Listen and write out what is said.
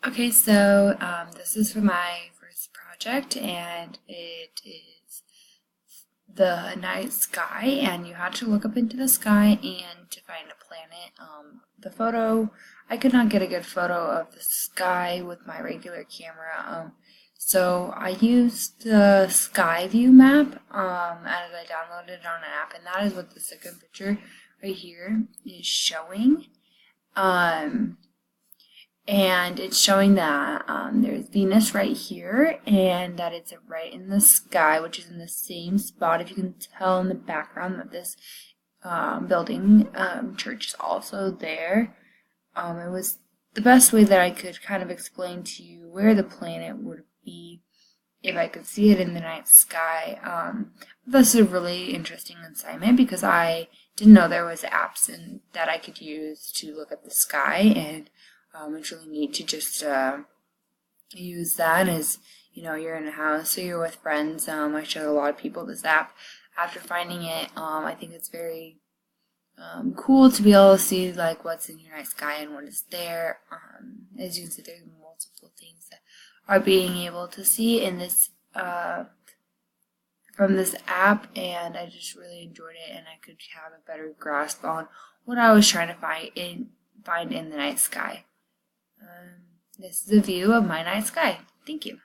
Okay, so this is for my first project, and it is the night sky, and you had to look up into the sky and to find a planet. The photo, I could not get a good photo of the sky with my regular camera, so I used the Sky View map, as I downloaded it on an app, and that is what the second picture right here is showing. And it's showing that there's Venus right here, and that it's right in the sky, which is in the same spot. If you can tell in the background that this building church is also there. It was the best way that I could kind of explain to you where the planet would be if I could see it in the night sky. This is a really interesting assignment because I didn't know there was apps that I could use to look at the sky, and it's really neat to just use that as you're in a house or you're with friends. I showed a lot of people this app. After finding it, I think it's very cool to be able to see like what's in your night sky and what is there. As you can see, there's multiple things that are being able to see in this from this app, and I just really enjoyed it, and I could have a better grasp on what I was trying to find in the night sky. This is a view of my night sky. Thank you.